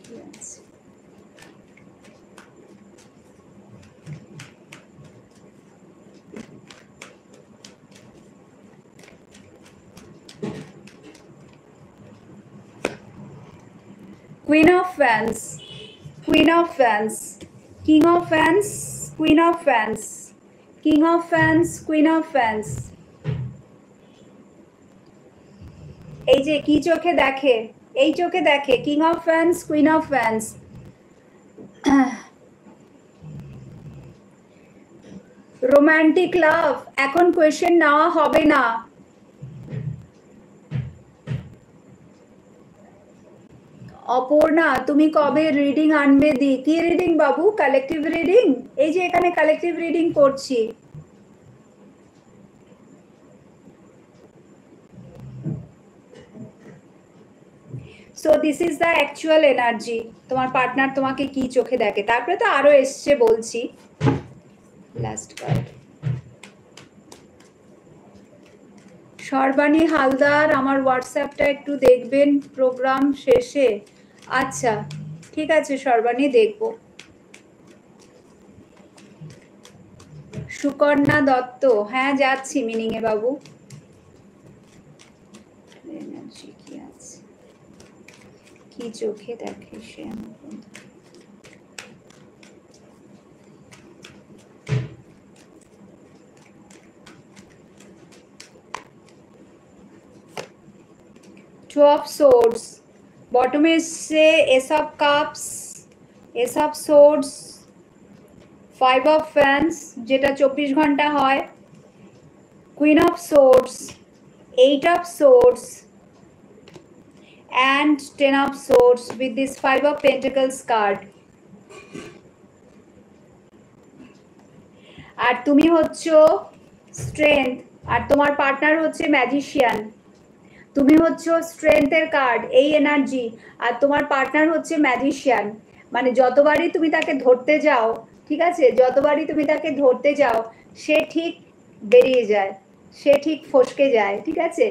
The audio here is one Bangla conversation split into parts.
Yes. Queen of Wands, Queen of Wands, King of Wands, Queen of Wands, King of Wands, Queen of Wands. এই যে কি চোখে দেখে, এই চোখে দেখে king of fans, queen of fans. Romantic লাভ এখন কোয়েশ্চেন নেওয়া হবে না। অপর্ণা তুমি কবে রিডিং আনবে? দি কি রিডিং বাবু? Collective reading? এই যে এখানে কালেকটিভ রিডিং করছি। So this is the actual energy. তোমার পার্টনার তোমাকে কি চোখে দেখে, তারপরে তো আরো এসছে বলছি। লাস্ট কার্ড, সর্বাণী হালদার আমার হোয়াটসঅ্যাপটা একটু দেখবেন প্রোগ্রাম শেষে। আচ্ছা ঠিক আছে সর্বাণী, দেখব। সুকন্যা দত্ত, হ্যাঁ যাচ্ছি মিনিং এ বাবু। এনার্জি কি আছে, কি চোখে দেখে সে আমার বন্ধু? টু অফ সোর্ডস, বটমে এসছে S of cups, S of swords, five of fans যেটা 24 ঘন্টা হয়, queen of swords, eight of swords and 10 of swords with this 5 of pentacles card. আর তুমি হচ্ছে স্ট্রেংথ, আর তোমার পার্টনার হচ্ছে ম্যাজিশিয়ান। তুমি হচ্ছে স্ট্রেংথের কার্ড, এই এনার্জি, আর তোমার পার্টনার হচ্ছে ম্যাজিশিয়ান। মানে যতবারই তুমি তাকে ধরতে যাও, ঠিক আছে, যতবারই তুমি তাকে ধরতে যাও সে ঠিক বেরিয়ে যায়, সে ঠিক ফসকে যায়, ঠিক আছে।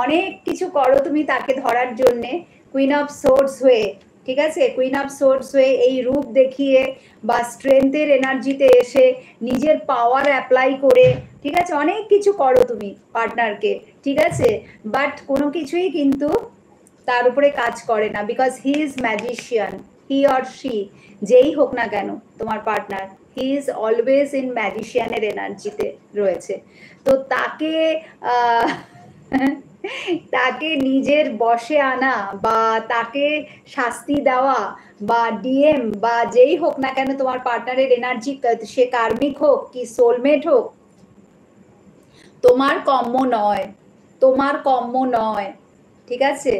অনেক কিছু করো তুমি তাকে ধরার জন্যে, কুইন অফ সোর্ডস হয়ে, ঠিক আছে, কুইন অফ সোর্ডস হয়ে এই রূপ দেখিয়ে বা স্ট্রেংথের এনার্জিতে এসে নিজের পাওয়ার অ্যাপ্লাই করে, ঠিক আছে, অনেক কিছু করো তুমি পার্টনারকে, ঠিক আছে, বাট কোনো কিছুই কিন্তু তার উপরে কাজ করে না, because he is magician, he or she যেই হোক না কেন তোমার partner, he is always in ম্যাজিশিয়ানের এনার্জিতে রয়েছে। তো তাকে তাকে নিজের বশে আনা বা তাকে শাস্তি দেওয়া বা ডিএম বা যেই হোক না কেন তোমার পার্টনারের এনার্জি, সে কার্মিক হোক কি সোলমেট হোক, তোমার কম্য নয়, তোমার কম্য নয়, ঠিক আছে,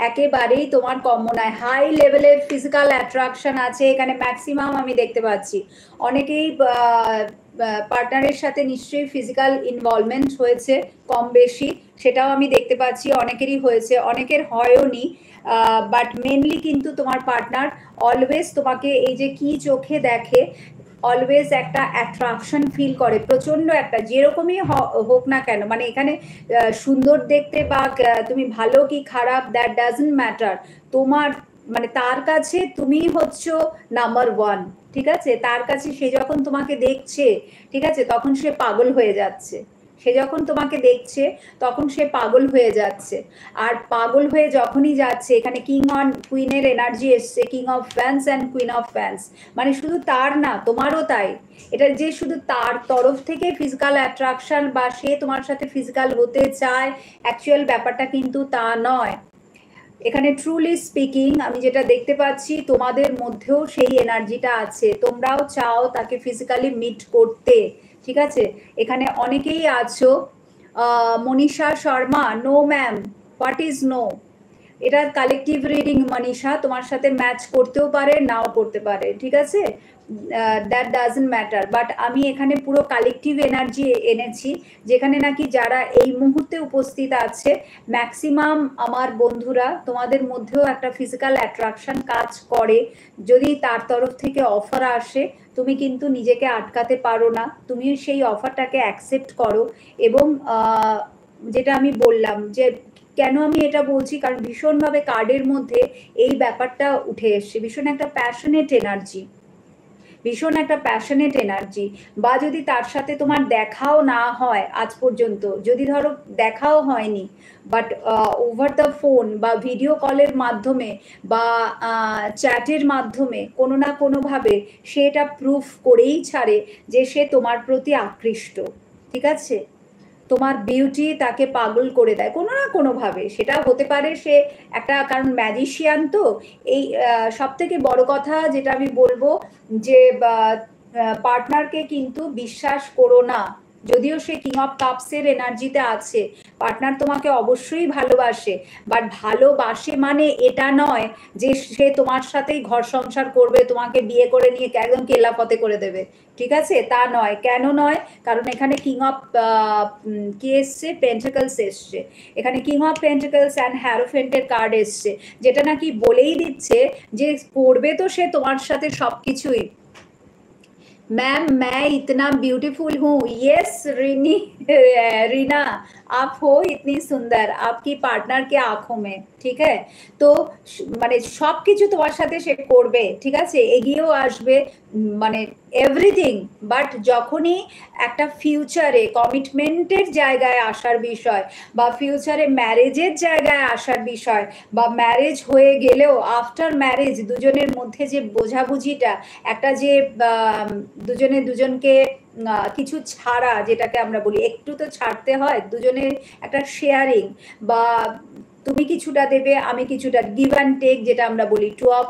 একেবারেই তোমার কম্য নয়। হাই লেভেলের ফিজিক্যাল অ্যাট্রাকশন আছে এখানে ম্যাক্সিমাম আমি দেখতে পাচ্ছি। অনেকেই পার্টনারের সাথে নিশ্চয়ই ফিজিক্যাল ইনভলভমেন্ট হয়েছে কম বেশি, সেটাও আমি দেখতে পাচ্ছি, অনেকেরই হয়েছে, অনেকের হয়ও নি, বাট মেনলি কিন্তু তোমার পার্টনার অলওয়েজ তোমাকে এই যে কি চোখে দেখে, অলওয়েজ একটা অ্যাট্রাকশন ফিল করে প্রচন্ড একটা, যেরকমই হোক না কেন, মানে এখানে সুন্দর দেখতে বা তুমি ভালো কি খারাপ দ্যাট ডাজন্ট ম্যাটার, তোমার মানে তার কাছে তুমি হচ্ছে নাম্বার ওয়ান, ঠিক আছে। তার কাছে সে যখন তোমাকে দেখছে, ঠিক আছে, তখন সে পাগল হয়ে যাচ্ছে, সে যখন তোমাকে দেখছে তখন সে পাগল হয়ে যাচ্ছে। আর পাগল হয়ে যখনই যাচ্ছে, এখানে কিং অন কুইনের এনার্জি এসছে, king of fans and queen of fans, মানে শুধু তার না তোমারও তাই, এটা যে শুধু তার তরফ থেকে ফিজিক্যাল অ্যাট্রাকশন বা সে তোমার সাথে ফিজিক্যাল হতে চায়, অ্যাকচুয়াল ব্যাপারটা কিন্তু তা নয়। এখানে ট্রুলি স্পিকিং আমি যেটা দেখতে পাচ্ছি, তোমাদের মধ্যেও সেই এনার্জিটা আছে, তোমরাও চাও তাকে ফিজিক্যালি মিট করতে, ঠিক আছে। এখানে অনেকেই আছো। Manisha Sharma, no ma'am, what is no? এটা কালেকটিভ রিডিং মনীষা, তোমার সাথে ম্যাচ করতেও পারে নাও করতে পারে, ঠিক আছে, দ্যাট ডাজন্ট ম্যাটার, বাট আমি এখানে পুরো কালেকটিভ এনার্জি এনেছি, যেখানে নাকি যারা এই মুহূর্তে উপস্থিত আছে ম্যাক্সিমাম আমার বন্ধুরা, তোমাদের মধ্যেও একটা ফিজিক্যাল অ্যাট্রাকশন কাজ করে। যদি তার তরফ থেকে অফার আসে, তুমি কিন্তু নিজেকে আটকাতে পারো না, তুমি সেই অফারটাকে অ্যাকসেপ্ট করো। এবং যেটা আমি বললাম যে কেন আমি এটা বলছি, কারণ ভীষণভাবে কার্ডের মধ্যে এই ব্যাপারটা উঠে এসছে, ভীষণ একটা প্যাশনেট এনার্জি, ভীষণ একটা প্যাশনেট এনার্জি। বা যদি তার সাথে তোমার দেখাও না হয় আজ পর্যন্ত, যদি ধরো দেখাও হয়নি, বাট ওভার দ্য ফোন বা ভিডিও কলের মাধ্যমে বা চ্যাটের মাধ্যমে কোনো না কোনোভাবে সে এটা প্রুফ করেই ছাড়ে যে সে তোমার প্রতি আকৃষ্ট। ঠিক আছে, তোমার বিউটি তাকে পাগল করে দেয় কোনো না কোনোভাবে। সেটা হতে পারে সে একটা, কারণ ম্যাজিশিয়ান তো। এই সব থেকে বড় কথা যেটা আমি বলবো, যে পার্টনারকে কিন্তু বিশ্বাস করো না। যদিও সে কিং অফ কাপসের এনার্জিতে আছে, পার্টনার তোমাকে অবশ্যই ভালোবাসে, বাট ভালোবাসে মানে এটা নয় যে সে তোমার সাথেই ঘর সংসার করবে, তোমাকে বিয়ে করে নিয়ে একদম কেল্লাফতে করে দেবে। ঠিক আছে, তা নয়। কেন নয়? কারণ এখানে কিং অফ কি এসছে, পেন্টাকলস এসছে। এখানে কিং অফ পেন্টাকলস অ্যান্ড হ্যারোফেন্টের কার্ড এসছে, যেটা নাকি বলেই দিচ্ছে যে করবে তো সে তোমার সাথে সবকিছুই। मैम मैं इतना ब्यूटीफुल हूँ। यस रीनी, रीना आप हो इतनी सुंदर आपकी पार्टनर के आंखों में। ঠিক আছে, তো মানে সবকিছু তোমার সাথে সে করবে, ঠিক আছে, এগিয়েও আসবে, মানে এভরিথিং। বাট যখনই একটা ফিউচারে কমিটমেন্টের জায়গায় আসার বিষয়, বা ফিউচারে ম্যারেজের জায়গায় আসার বিষয়, বা ম্যারেজ হয়ে গেলেও আফটার ম্যারেজ দুজনের মধ্যে যে বোঝাবুঝিটা, একটা যে দুজনে দুজনকে কিছু ছাড়া, যেটাকে আমরা বলি একটু তো ছাড়তে হয়, দুজনের একটা শেয়ারিং, বা তুমি কিছুটা দেবে আমি কিছুটা, গিভ অ্যান্ড টেক যেটা আমরা বলি, টু অফ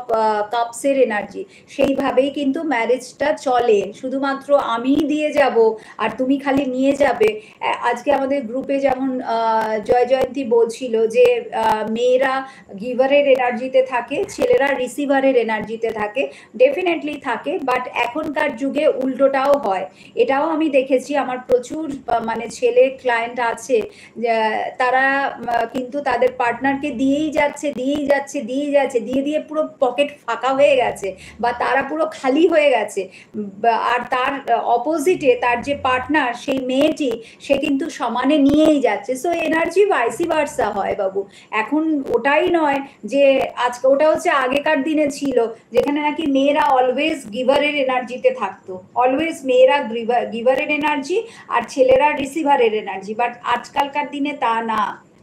কাপসের এনার্জি, সেইভাবেই কিন্তু ম্যারেজটা চলে। শুধুমাত্র আমিই দিয়ে যাব আর তুমি খালি নিয়ে যাবে। আজকে আমাদের গ্রুপে যেমন জয় জয়ন্তী বলছিল যে মেয়েরা গিভারের এনার্জিতে থাকে, ছেলেরা রিসিভারের এনার্জিতে থাকে। ডেফিনেটলি থাকে, বাট এখনকার যুগে উল্টোটাও হয়। এটাও আমি দেখেছি, আমার প্রচুর মানে ছেলে ক্লায়েন্ট আছে, তারা কিন্তু তাদের পার্টনারকে দিয়েই যাচ্ছে দিয়েই যাচ্ছে দিয়েই যাচ্ছে, দিয়ে দিয়ে পুরো পকেট ফাঁকা হয়ে গেছে, বা তারা পুরো খালি হয়ে গেছে। আর তার অপোজিটে তার যে পার্টনার, সেই মেয়েটি, সে কিন্তু সমানে নিয়েই যাচ্ছে। সো এনার্জি ভাইসি ভার্সা হয় বাবু। এখন ওটাই নয় যে আজকে, ওটা হচ্ছে আগেকার দিনে ছিল, যেখানে নাকি মেয়েরা অলওয়েজ গিভারের এনার্জিতে থাকতো, অলওয়েজ মেয়েরা গিভারের এনার্জি আর ছেলেরা রিসিভারের এনার্জি। বাট আজকালকার দিনে তা না,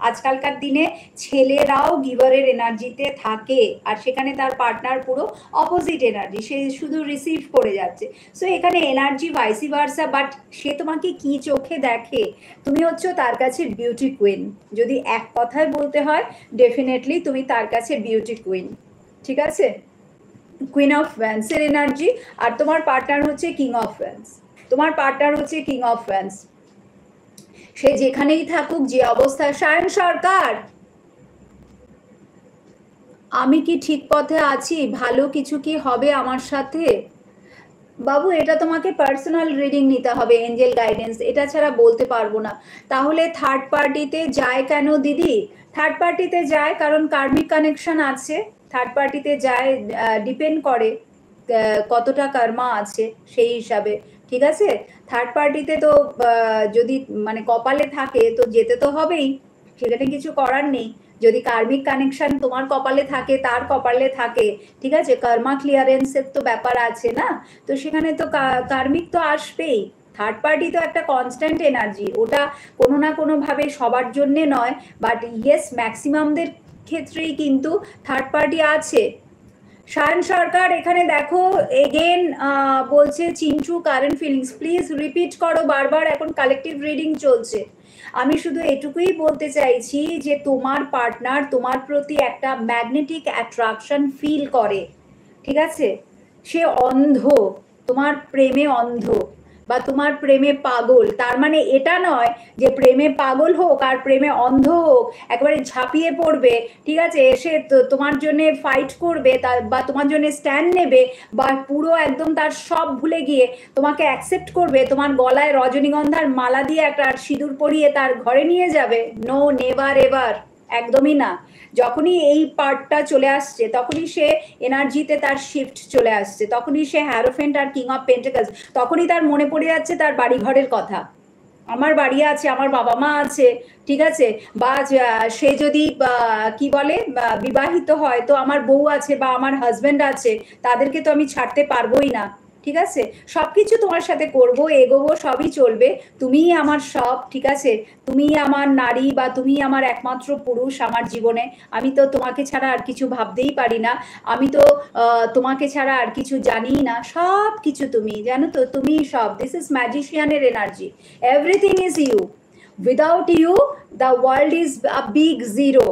আজকালকার দিনে ছেলেরাও গিভারের এনার্জিতে থাকে, আর সেখানে তার পার্টনার পুরো অপোজিট এনার্জি, সে শুধু রিসিভ করে যাচ্ছে। সো এখানে এনার্জি ভাইসি ভার্সা। বাট সে তোমাকে কি চোখে দেখে? তুমি হচ্ছে তার কাছে বিউটি কুইন। যদি এক কথায় বলতে হয়, ডেফিনেটলি তুমি তার কাছে বিউটি কুইন। ঠিক আছে, কুইন অফ ওয়ান্সের এনার্জি, আর তোমার পার্টনার হচ্ছে কিং অফ ওয়ান্স। তোমার পার্টনার হচ্ছে কিং অফ ওয়ান্স। সে যেখানেই থাকুক, যে অবস্থায়। সায়ন সরকার, আমি কি ঠিক পথে আছি? ভালো কিছু কি হবে আমার সাথে? বাবু, এটা তোমাকে পার্সোনাল রিডিং নিতে হবে, এঞ্জেল গাইডেন্স, এটা ছাড়া বলতে পারবো না। তাহলে থার্ড পার্টিতে যায় কেন দিদি? থার্ড পার্টিতে যায় কারণ কার্মিক কানেকশন আছে। থার্ড পার্টিতে যায়, ডিপেন্ড করে কতটা কর্মা আছে সেই হিসাবে। ঠিক আছে, থার্ড পার্টিতে তো যদি মানে কপালে থাকে তো যেতে তো হবেই, সেখানে কিছু করার নেই। যদি কার্মিক কানেকশন তোমার কপালে থাকে, তার কপালে থাকে, ঠিক আছে, কর্মা ক্লিয়ারেন্সের তো ব্যাপার আছে না, তো সেখানে তো কার্মিক তো আসবেই। থার্ড পার্টি তো একটা কনস্ট্যান্ট এনার্জি, ওটা কোনো না কোনোভাবে সবার জন্যে নয়, বাট ইয়েস ম্যাক্সিমামদের ক্ষেত্রেই কিন্তু থার্ড পার্টি আছে। সায়ন সরকার, এখানে দেখো এগেন বলছে Chintu current feelings, please repeat করো বারবার, এখন কালেকটিভ রিডিং চলছে। আমি শুধু এটুকুই বলতে চাইছি যে তোমার পার্টনার তোমার প্রতি একটা ম্যাগনেটিক অ্যাট্রাকশন ফিল করে। ঠিক আছে, সে অন্ধ, তোমার প্রেমে অন্ধ, বা তোমার প্রেমে পাগল। তার মানে এটা নয় যে প্রেমে পাগল হোক আর প্রেমে অন্ধ হোক, একেবারে ঝাঁপিয়ে পড়বে, ঠিক আছে, এসে তোমার জন্য ফাইট করবে, বা তোমার জন্য স্ট্যান্ড নেবে, বা পুরো একদম তার সব ভুলে গিয়ে তোমাকে অ্যাকসেপ্ট করবে, তোমার গলায় রজনীগন্ধার মালা দিয়ে একটা সিঁদুর পরিয়ে তার ঘরে নিয়ে যাবে। নো, নেভার এভার, একদমই না। যখনই এই পার্টটা চলে আসছে, তখনই সে এনার্জিতে তার শিফট চলে আসছে, তখনই সে হ্যারোফেন্ট আর কিং অফ পেন্টাকলস, তখনই তার মনে পড়ে যাচ্ছে তার বাড়ি ঘরের কথা। আমার বাড়ি আছে, আমার বাবা মা আছে, ঠিক আছে, বা সে যদি কি বলে বিবাহিত হয় তো আমার বউ আছে বা আমার হাজবেন্ড আছে, তাদেরকে তো আমি ছাড়তে পারবোই না, ঠিক আছে। সবকিছু তোমার সাথে করব, এগোবো, সবই চলবে, তুমিই আমার সব, ঠিক আছে, তুমিই আমার নারী বা তুমিই আমার একমাত্র পুরুষ আমার জীবনে। আমি তো তোমাকে ছাড়া আর কিছু ভাবতেই পারি না, আমি তো তোমাকে ছাড়া আর কিছু জানিই না, সব কিছু তুমি জানো তো, তুমিই সব। দিস ইজ ম্যাজিশিয়ানের energy, everything is you, without you the world is a big zero.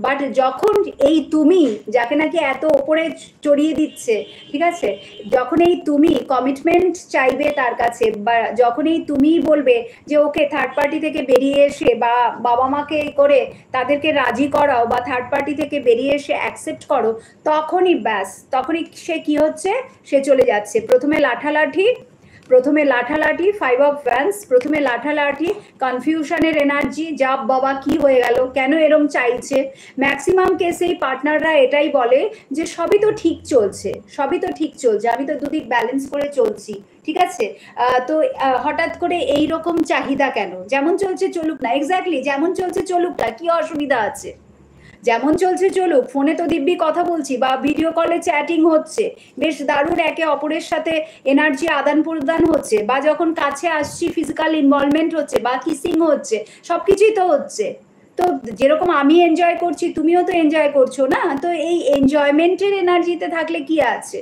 But যখন এই তুমি, যাকে নাকি এত ওপরে চড়িয়ে দিচ্ছে, ঠিক আছে, যখন এই তুমি কমিটমেন্ট চাইবে তার কাছে, বা যখন এই তুমি বলবে যে ওকে থার্ড পার্টি থেকে বেরিয়ে এসে বা বাবা মাকে করে তাদেরকে রাজি করাও, বা থার্ড পার্টি থেকে বেরিয়ে এসে অ্যাকসেপ্ট করো, তখনই ব্যাস, তখনই সে কি হচ্ছে, সে চলে যাচ্ছে। প্রথমে লাঠালাঠি, প্রথমে লাঠালাঠি, 5 অফ ওয়ান্স, প্রথমে লাঠালাঠি, কনফিউশনের এনার্জি, যা বাবা কি হয়ে গেল, কেন এরম চাইছে। ম্যাক্সিমাম কেসেই পার্টনাররা এটাই বলে যে সবই তো ঠিক চলছে, সবই তো ঠিক চলছে, আমি তো দুদিক ব্যালেন্স করে চলছি, ঠিক আছে, তো হঠাৎ করে এই রকম চাহিদা কেন, যেমন চলছে চলুক না, এক্স্যাক্টলি যেমন চলছে চলুক না, কি অসুবিধা আছে, যেমন চলছে চলুক, ফোনে তো দিব্যি কথা বলছি বা ভিডিও কলে চ্যাটিং হচ্ছে, বেশ দারুণ একে অপরের সাথে এনার্জি আদান প্রদান হচ্ছে, বা যখন কাছে আসছি ফিজিক্যাল ইনভলভমেন্ট হচ্ছে বা কিসিং হচ্ছে, সবকিছুই তো হচ্ছে। তো যেরকম আমি এনজয় করছি তুমিও তো এনজয় করছো না, তো এই এনজয়মেন্টের এনার্জিতে থাকলে কি আছে,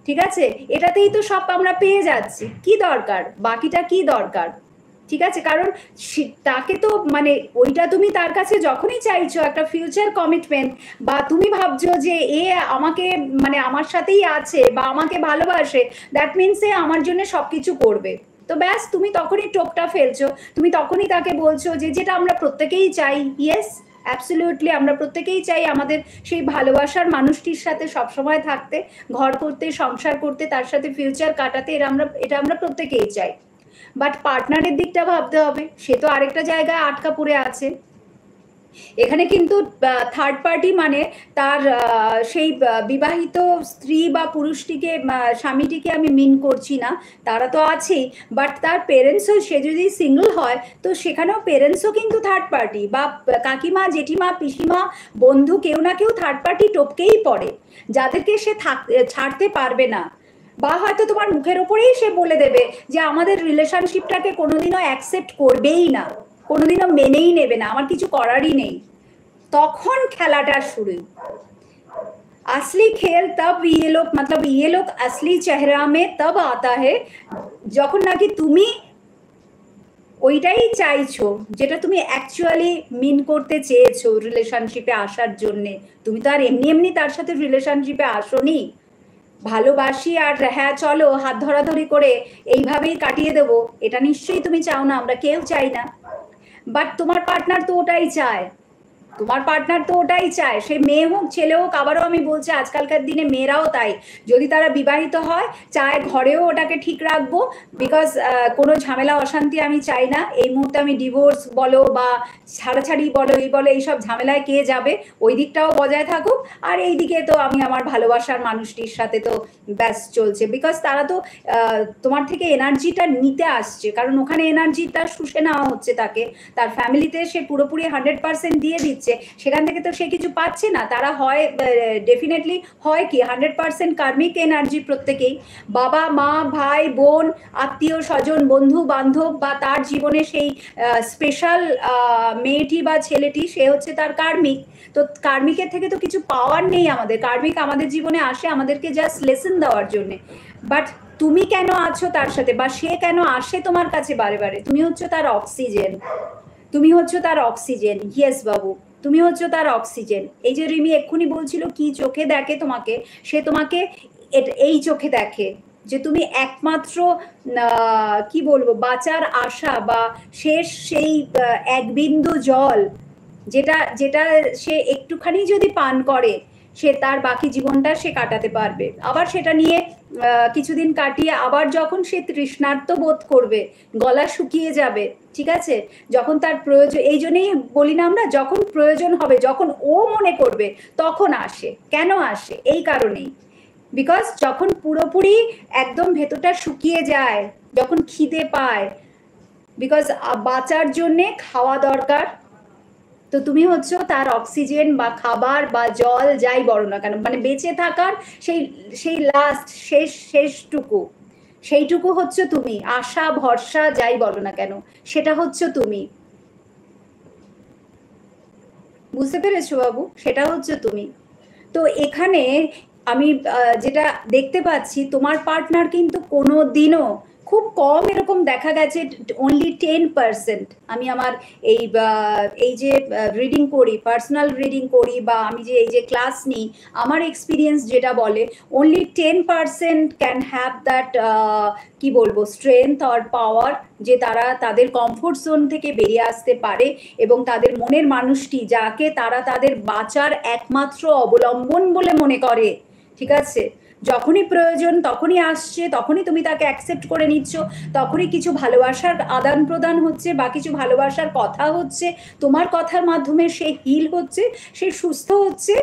ঠিক আছে, এটাতেই তো সব আমরা পেয়ে যাচ্ছি, কি দরকার, বাকিটা কি দরকার, ঠিক আছে। কারণ তাকে তো মানে ওইটা তুমি তার কাছে যখনই চাইছো একটা ফিউচার কমিটমেন্ট, বা তুমি ভাবছো যে এ আমাকে মানে আমার সাথেই আছে বা আমাকে ভালোবাসে, দ্যাট মিনস এ আমার জন্য সবকিছু করবে, তো ব্যাস তুমি তখনই টোপটা ফেলছো, তুমি তখনই তাকে বলছো যে যেটা আমরা প্রত্যেকেই চাই, ইয়েস অ্যাবসলিউটলি, আমরা প্রত্যেকেই চাই আমাদের সেই ভালোবাসার মানুষটির সাথে সবসময় থাকতে, ঘর করতে, সংসার করতে, তার সাথে ফিউচার কাটাতে, এটা আমরা প্রত্যেকেই চাই। বাট পার্টনারের দিকটা ভাবতে হবে, সে তো আরেকটা জায়গায় আটকা পড়ে আছে। এখানে কিন্তু থার্ড পার্টি মানে তার সেই বিবাহিত স্ত্রী বা পুরুষটিকে, স্বামীটিকে আমি মিন করছি না, তারা তো আছেই, বাট তার পেরেন্টসও, সে যদি সিঙ্গল হয় তো সেখানেও পেরেন্টসও কিন্তু থার্ড পার্টি, বা কাকিমা, জেঠিমা, পিসিমা, বন্ধু, কেউ না কেউ থার্ড পার্টি টপকেই পড়ে, যাদেরকে সে ছাড়তে পারবে না, বা হয়তো তোমার মুখের ওপরেই সে বলে দেবে যে আমাদের রিলেশনশিপটাকে কোনোদিনও অ্যাকসেপ্ট করবেই না, কোনোদিনও মেনেই নেবে না, আমার কিছু করারই নেই, তখন খেলাটা শুরু। असली खेल तब ये लोग मतलब ये लोग असली चेहरा में तब आता है যখন নাকি তুমি ওইটাই চাইছো যেটা তুমি অ্যাকচুয়ালি মিন করতে চেয়েছো রিলেশনশিপে আসার জন্য। তুমি তো আর এমনি এমনি তার সাথে রিলেশনশিপে আসোনি, ভালোবাসি আর হ্যাঁ চলো হাত ধরাধরি করে এইভাবেই কাটিয়ে দেবো, এটা নিশ্চয়ই তুমি চাও না, আমরা কেউ চাই না। বাট তোমার পার্টনার তো ওটাই চায়, তোমার পার্টনার তো ওটাই চায়, সে মেয়ে হোক ছেলে হোক, আবারও আমি বলছি আজকালকার দিনে মেয়েরাও তাই, যদি তারা বিবাহিত হয় চায় ঘরেও ওটাকে ঠিক রাখবো, বিকজ কোনো ঝামেলা অশান্তি আমি চাই না, এই মুহূর্তে আমি ডিভোর্স বলো বা ছাড়াছাড়ি বলো, এই বলো, এইসব ঝামেলায় কে যাবে, ওই দিকটাও বজায় থাকুক, আর এই দিকে তো আমি আমার ভালোবাসার মানুষটির সাথে তো ব্যাস চলছে, বিকজ তারা তো তোমার থেকে এনার্জিটা নিতে আসছে, কারণ ওখানে এনার্জিটা শুষে নেওয়া হচ্ছে তাকে, তার ফ্যামিলিতে সে পুরোপুরি 100% দিয়ে দিচ্ছে, সেখান থেকে তো সে কিছু পাচ্ছে না, তারা হয় ডেফিনেটলি হয় কি 100% কার্মিক এনার্জি প্রত্যেকেই, বাবা মা ভাই বোন আত্মীয় স্বজন বন্ধু বান্ধব, বা তার জীবনে সেই স্পেশাল মেয়েটি বা ছেলেটি, সে হচ্ছে তার কার্মিক, তো কার্মিকের থেকে তো কিছু পাওয়ার নেই আমাদের, কার্মিক আমাদের জীবনে আসে আমাদেরকে জাস্ট লেসন দেওয়ার জন্যে। বাট তুমি কেন আছো তার সাথে, বা সে কেন আসে তোমার কাছে বারে বারে, তুমি হচ্ছে তার অক্সিজেন, তুমি হচ্ছে তার অক্সিজেন, ইয়েস বাবু, তুমি হচ্ছে তার অক্সিজেন। এই যে রিমি এক্ষুনি বলছিল কি চোখে দেখে তোমাকে, সে তোমাকে এই চোখে দেখে যে তুমি একমাত্র কি বলবো বাঁচার আশা, বা শেষ সেই এক বিন্দু জল, যেটা যেটা সে একটুখানি যদি পান করে সে তার বাকি জীবনটা সে কাটাতে পারবে, আবার সেটা নিয়ে কিছুদিন কাটিয়ে আবার যখন সে তৃষ্ণার্ত বোধ করবে, গলা শুকিয়ে যাবে, ঠিক আছে, যখন তার প্রয়োজন, এই জন্যই বলি না আমরা, যখন প্রয়োজন হবে, যখন ও মনে করবে তখন আসে, কেন আসে, এই কারণেই, বিকজ যখন পুরোপুরি একদম ভেতরটা শুকিয়ে যায়, যখন খিদে পায়, বিকজ বাঁচার জন্যে খাওয়া দরকার, তো তুমি হচ্ছে তার অক্সিজেন বা খাবার বা জল যাই বলো না কেন, মানে বেঁচে থাকার সেই সেই লাস্ট সেইটুকু হচ্ছে তুমি, আশা ভরসা যাই বলো না কেন সেটা হচ্ছে তুমি। বুঝতে পেরেছো বাবু? সেটা হচ্ছে তুমি। তো এখানে আমি যেটা দেখতে পাচ্ছি, তোমার পার্টনার কিন্তু কোনো দিনও, খুব কম এরকম দেখা গেছে, অনলি 10%, আমি আমার এই যে রিডিং করি, পার্সোনাল রিডিং করি, বা আমি যে এই যে ক্লাস নিই, আমার এক্সপিরিয়েন্স যেটা বলে অনলি 10% ক্যান হ্যাভ দ্যাট, কি বলবো, স্ট্রেংথ অর পাওয়ার, যে তারা তাদের কমফোর্ট জোন থেকে বেরিয়ে আসতে পারে এবং তাদের মনের মানুষটি যাকে তারা তাদের বাঁচার একমাত্র অবলম্বন বলে মনে করে, ঠিক আছে, যখনই প্রয়োজন তখনই আসছে, তখনই তুমি তাকে অ্যাকসেপ্ট করে নিচ্ছ, তখনই কিছু ভালোবাসার আদান প্রদান হচ্ছে বা কিছু ভালোবাসার কথা হচ্ছে, তোমার কথার মাধ্যমে সে হিল হচ্ছে, সে সুস্থ হচ্ছে,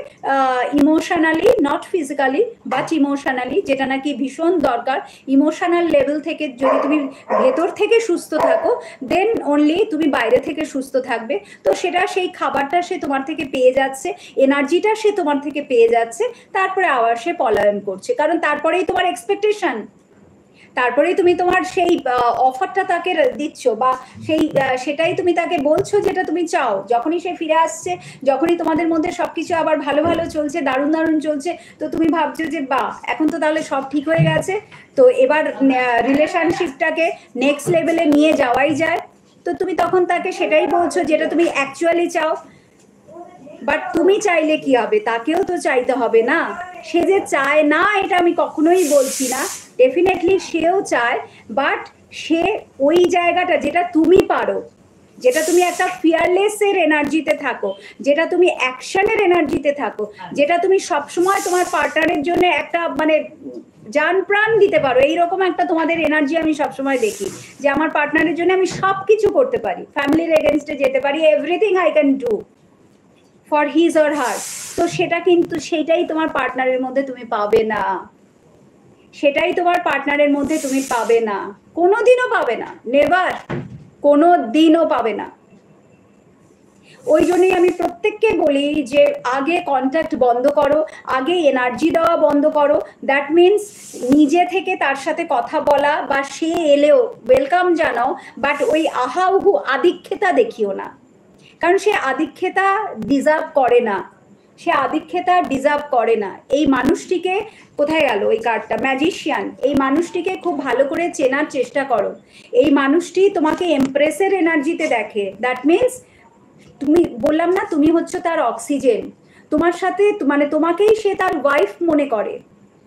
emotionally, not physically but emotionally, যেটা নাকি ভীষণ দরকার। ইমোশনাল লেভেল থেকে যদি তুমি ভেতর থেকে সুস্থ থাকো, দেন অনলি তুমি বাইরে থেকে সুস্থ থাকবে। তো সেটা, সেই খাবারটা সে তোমার থেকে পেয়ে যাচ্ছে, এনার্জিটা সে তোমার থেকে পেয়ে যাচ্ছে, তারপরে আবার সে পলায়ন করছে, কারণ তারপরেই তোমার এক্সপেকটেশন, তারপরেই তুমি তোমার সেই অফারটা তাকে দিচ্ছ, বা সেই সেটাই তুমি তাকে বলছো যেটা তুমি চাও। যখনই সে ফিরে আসছে, যখনই তোমাদের মধ্যে সবকিছু আবার ভালো ভালো চলছে, দারুণ দারুণ চলছে, তো তুমি ভাবছো যে বাহ, এখন তো তাহলে সব ঠিক হয়ে গেছে, তো এবার রিলেশনশিপটাকে নেক্সট লেভেলে নিয়ে যাওয়াই যায়। তো তুমি তখন তাকে সেটাই বলছো যেটা তুমি অ্যাকচুয়ালি চাও। বাট তুমি চাইলে কি হবে, তাকেও তো চাইতে হবে না। সে যে চায় না এটা আমি কখনোই বলছি না, ডেফিনেটলি সেও চায়, বাট সে ওই জায়গাটা যেটা তুমি পারো, যেটা তুমি একটা ফিয়ারলেসের এনার্জিতে থাকো, যেটা তুমি অ্যাকশনের এনার্জিতে থাকো, যেটা তুমি সবসময় তোমার পার্টনারের জন্য একটা মানে জান প্রাণ দিতে পারো, এইরকম একটা তোমাদের এনার্জি আমি সবসময় দেখি, যে আমার পার্টনারের জন্য আমি সব কিছু করতে পারি, ফ্যামিলির এগেনস্টে যেতে পারি, everything I can do for his or her. তো সেটা কিন্তু, সেটাই তোমার পার্টনারের মধ্যে তুমি পাবে না, সেটাই তোমার পার্টনারের মধ্যে তুমি পাবে না, কোনোদিনও পাবে না, নেভার, কোনো দিনও পাবে না। ওই জন্যই আমি প্রত্যেককে বলি যে আগে কন্ট্যাক্ট বন্ধ করো, আগে এনার্জি দেওয়া বন্ধ করো, দ্যাট মিনস নিজে থেকে তার সাথে কথা বলা, বা সে এলেও ওয়েলকাম জানাও, বাট ওই আহা উহু আদিক্ষেতা দেখিও না, কারণ সে আদিক্ষেতা ডিজার্ভ করে না, সে আদিক্ষেতা ডিজার্ভ করে না। এই মানুষটিকে, কোথায় গেল ওই কার্ডটা, ম্যাজিশিয়ান, এই মানুষটিকে খুব ভালো করে চেনার চেষ্টা করো। এই মানুষটি তোমাকে এমপ্রেসের এনার্জিতে দেখে, দ্যাট মিনস তুমি, বললাম না, তুমি হচ্ছে তার অক্সিজেন, তোমার সাথে মানে তোমাকেই সে তার ওয়াইফ মনে করে,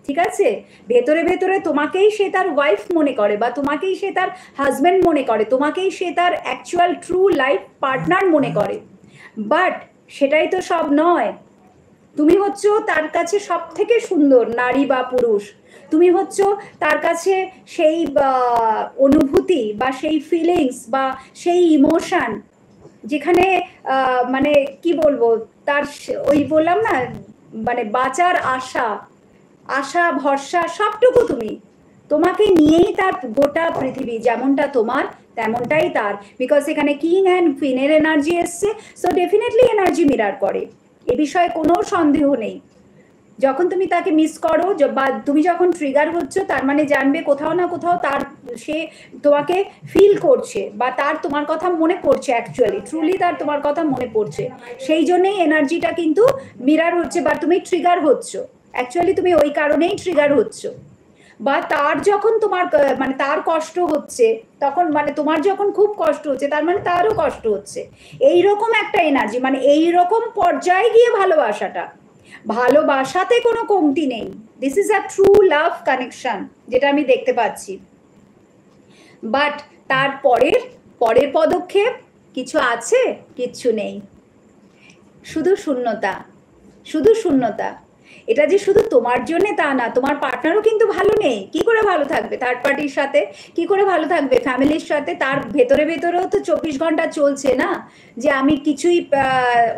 ঠিক আছে, ভেতরে ভেতরে তোমাকেই সে তার ওয়াইফ মনে করে, বা তোমাকেই সে তার হাজব্যান্ড মনে করে, তোমাকেই সে তার অ্যাকচুয়াল ট্রু লাইফ পার্টনার মনে করে। বাট সেটাই তো সব নয়, তুমি হচ্ছ তার কাছে সব থেকে সুন্দর নারী বা পুরুষ, তুমি হচ্ছ তার কাছে সেই অনুভূতি বা সেই ফিলিংস বা সেই ইমোশন, যেখানে মানে কি বলবো, তার ওই বললাম না, মানে বাঁচার আশা, আশা ভরসা সবটুকু তুমি, তোমাকে নিয়েই তার গোটা পৃথিবী, যেমনটা তোমার তেমনটাই তার, বিকজ এখানে কিং অ্যান্ড কুইনের এনার্জি এসছে, সো ডেফিনেটলি এনার্জি মিরার করে, এ বিষয়ে কোনো সন্দেহ নেই। যখন তুমি তাকে মিস করো বা তুমি যখন ট্রিগার হচ্ছ, তার মানে জানবে কোথাও না কোথাও তার, সে তোমাকে ফিল করছে, বা তার তোমার কথা মনে পড়ছে, অ্যাকচুয়ালি ট্রুলি তার তোমার কথা মনে পড়ছে, সেই জন্যই এনার্জিটা কিন্তু মিরার হচ্ছে, বা তুমি ট্রিগার হচ্ছ, অ্যাকচুয়ালি তুমি ওই কারণেই ট্রিগার হচ্ছ। বা তার যখন তোমার মানে তার কষ্ট হচ্ছে, তখন মানে তোমার যখন খুব কষ্ট হচ্ছে, তার মানে তারও কষ্ট হচ্ছে, এইরকম একটা এনার্জি, মানে এইরকম পর্যায়ে গিয়ে ভালোবাসাটা, ভালোবাসাতে কোনো কমতি নেই, this is a true love connection, যেটা আমি দেখতে পাচ্ছি। বাট তার পরের পদক্ষেপ কিছু আছে? কিচ্ছু নেই, শুধু শূন্যতা, শুধু শূন্যতা। এটা যে শুধু তোমার জন্য তা না, তোমার পার্টনারও কিন্তু ভালো নেই, কি করে ভালো থাকবে থার্ড পার্টির সাথে, কি করে ভালো থাকবে ফ্যামিলির সাথে, তার ভেতরে ভেতরেও তো 24 ঘন্টা চলছে না, যে আমি কিছুই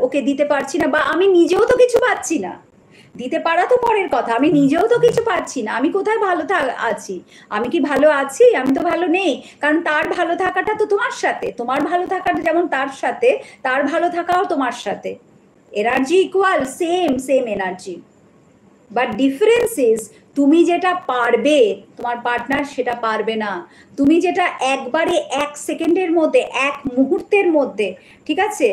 ওকে দিতে পারছি না, বা আমি নিজেও তো কিছু পাচ্ছি না, দিতে পারা তো পরের কথা, আমি নিজেও তো কিছু পাচ্ছি না, আমি কোথায় ভালো আছি? আমি কি ভালো আছি? আমি তো ভালো নেই, কারণ তার ভালো থাকাটা তো তোমার সাথে, তোমার ভালো থাকাটা যেমন তার সাথে, তার ভালো থাকাও তোমার সাথে। Energy equal, same same energy, but difference is তুমি যেটা পারবে তোমার পার্টনার সেটা পারবে না। তুমি যেটা একবারে 1 সেকেন্ডের মধ্যে, 1 মুহূর্তের মধ্যে, ঠিক আছে,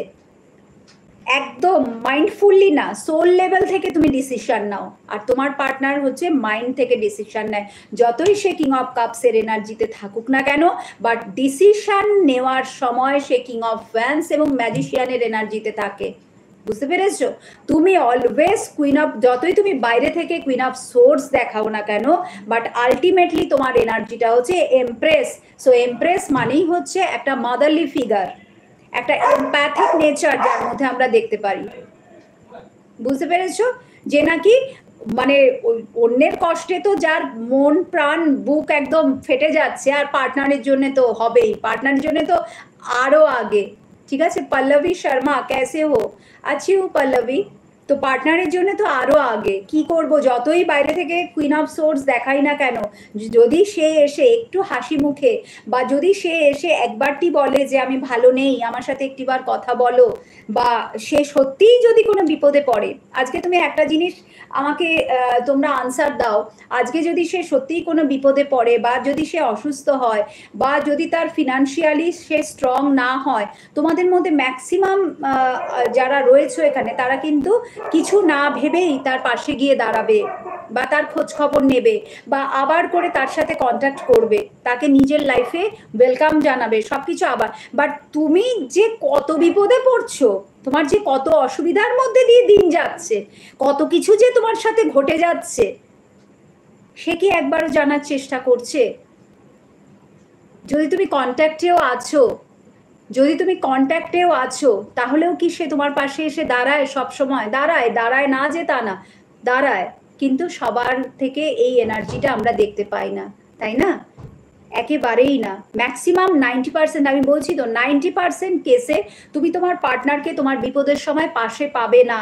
একদম মাইন্ডফুললি না, সোল লেভেল থেকে তুমি ডিসিশন নাও, আর তোমার পার্টনার হচ্ছে মাইন্ড থেকে ডিসিশন নেয়, যতই সে কিং অফ কাপসের এনার্জিতে থাকুক না কেন, বাট ডিসিশন নেওয়ার সময় সে কিং অফ ওয়ান্স এবং ম্যাজিশিয়ানের এনার্জিতে থাকে। বুঝতে পেরেছো? তুমি অলওয়েজ কুইন অফ, যতই তুমি বাইরে থেকে কুইন অফ সোর্স দেখাও না কেন, বাট আলটিমেটলি তোমার এনার্জিটা হচ্ছে এমপ্রেস। সো এমপ্রেস মানেই হচ্ছে একটা মাদারলি ফিগার, একটা এমপ্যাথিক নেচার যার মধ্যে আমরা দেখতে পারি। বুঝতে পেরেছো? যে নাকি মানে অন্যের কষ্টে তো যার মন প্রাণ বুক একদম ফেটে যাচ্ছে, আর পার্টনারের জন্য তো হবেই, পার্টনারের জন্য তো আরো আগে। ঠিক আছে, পল্লবী শর্মা कैसे हो? अच्छी हूँ পল্লবী। তো পার্টনারের জন্য তো আরো আগে। কি করব, যতই বাইরে থেকে কুইন অফ সোর্স দেখাই না কেন, যদি সে এসে একটু হাসি মুখে, বা যদি সে এসে একবারটি বলে যে আমি ভালো নেই, আমার সাথে একটিবার কথা বলো, বা সে সত্যিই যদি কোনো বিপদে পড়ে, আজকে তুমি একটা জিনিস আমাকে তোমরা আনসার দাও, আজকে যদি সে সত্যিই কোনো বিপদে পড়ে, বা যদি সে অসুস্থ হয়, বা যদি তার ফিনান্সিয়ালি সে স্ট্রং না হয়, তোমাদের মধ্যে ম্যাক্সিমাম যারা রয়েছে এখানে, তারা কিন্তু কিছু না ভেবেই তার পাশে গিয়ে দাঁড়াবে, বা তার খোঁজ খবর নেবে, বা আবার করে তার সাথে কন্ট্যাক্ট করবে, তাকে নিজের লাইফে ওয়েলকাম জানাবে, সবকিছু আবার। বাট তুমি যে কত বিপদে পড়ছো, তোমার যে কত অসুবিধার মধ্যে দিয়ে দিন যাচ্ছে, কত কিছু যে তোমার সাথে ঘটে যাচ্ছে, সে কি একবারও জানার চেষ্টা করছে? যদি তুমি কন্ট্যাক্টেও আছো, যদি তুমি কন্ট্যাক্টেও আছো, তাহলেও কি সে তোমার পাশে এসে দাঁড়ায়? সব সময় দাঁড়ায়? দাঁড়ায় না যে তা না, দাঁড়ায়, কিন্তু সবার থেকে এই এনার্জিটা আমরা দেখতে পাই না, তাই না? একেবারেই না। ম্যাক্সিমাম 90%, আমি বলছি তো 90% কেসে তুমি তোমার পার্টনারকে তোমার বিপদের সময় পাশে পাবে না।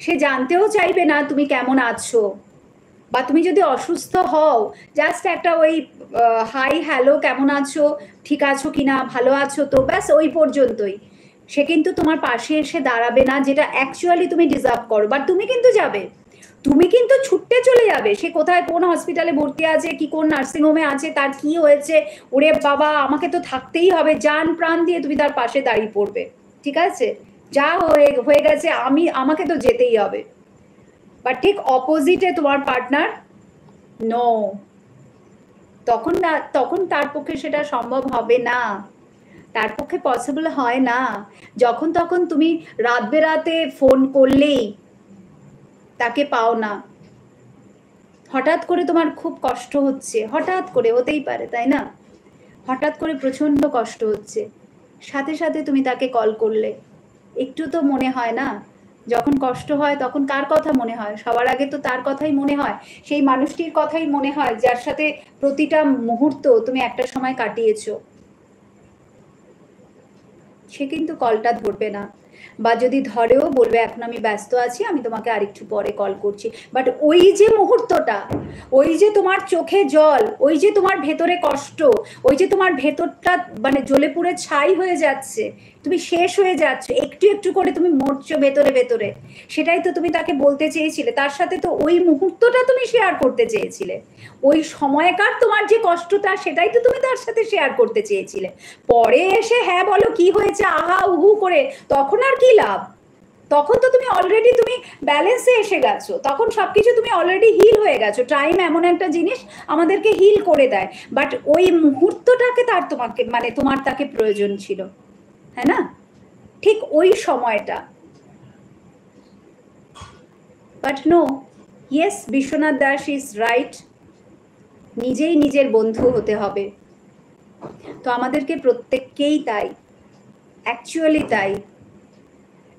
সে জানতেও চাইবে না তুমি কেমন আছো, বা তুমি যদি অসুস্থ হও, জাস্ট একটা ওই হাই হ্যালো কেমন আছো, ঠিক আছো কিনা, ভালো আছো তো, ব্যাস ওই পর্যন্তই। সে কিন্তু তোমার পাশে এসে দাঁড়াবে না, যেটা অ্যাকচুয়ালি তুমি ডিজার্ভ করো। বাট তুমি কিন্তু যাবে, তুমি কিন্তু ছুটতে চলে যাবে, সে কোথায় কোন হসপিটালে ভর্তি আছে, কি কোন নার্সিং হোমে আছে, তার কি হয়েছে, ওরে বাবা আমাকে তো থাকতেই হবে, জান প্রাণ দিয়ে তুমি তার পাশে দাঁড়িয়ে পড়বে। ঠিক আছে, যা হয়ে গেছে, আমাকে তো যেতেই হবে। বাট ঠিক অপোজিটে তোমার পার্টনার, নো, তখন না, তখন তার পক্ষে সেটা সম্ভব হবে না, তার পক্ষে পসিবল হয় না। যখন তখন তুমি রাত বেরাতে ফোন করলেই তাকে পাও না, হঠাৎ করে তোমার খুব কষ্ট হচ্ছে, হঠাৎ করে, হতেই পারে তাই না, হঠাৎ করে প্রচন্ড কষ্ট হচ্ছে, সাথে সাথে তুমি তাকে কল করলে, একটু তো মনে হয় না? যখন কষ্ট হয় তখন কার কথা মনে হয়? সবার আগে তো তার কথাই মনে হয়, সেই মানুষটির কথাই মনে হয় যার সাথে প্রতিটা মুহূর্ত তুমি একটা সময় কাটিয়েছো। সে কিন্তু কলটা ধরবে না, বা যদি ধরেও বলবে এখন আমি ব্যস্ত আছি, আমি তোমাকে আরেকটু পরে কল করছি। বাট ওই যে মুহূর্তটা, ওই যে তোমার চোখে জল, ওই যে তোমার ভেতরে কষ্ট, ওই যে তোমার ভেতরটা মানে জ্বলে পুড়ে ছাই হয়ে যাচ্ছে, তুমি শেষ হয়ে যাচ্ছ, একটু একটু করে তুমি মরছো ভেতরে ভেতরে, সেটাই তো তুমি তাকে বলতে চেয়েছিলে, তার সাথে তো ওই মুহূর্তটা তুমি শেয়ার করতে চেয়েছিলে, ওই সময়কার তোমার যে কষ্টটা সেটাই তো তুমি তার সাথে শেয়ার করতে চেয়েছিলে। পরে এসে হ্যাঁ বলো কি হয়েছে আহা উহু করে, তখন আর কি লাভ? তখন তো তুমি অলরেডি তুমি ব্যালেন্সে এসে গেছো, তখন সবকিছু তুমি অলরেডি হিল হয়ে গেছো। টাইম এমন একটা জিনিস আমাদেরকে হিল করে দেয়, বাট ওই মুহূর্তটাকে তার তোমাকে মানে তোমার তাকে প্রয়োজন ছিল, হ্যাঁ না? ঠিক ওই সময়টা। But no, yes, Biswanath Das is right, নিজেই নিজের বন্ধু হতে হবে। তো আমাদেরকে প্রত্যেককেই তাই, অ্যাকচুয়ালি তাই।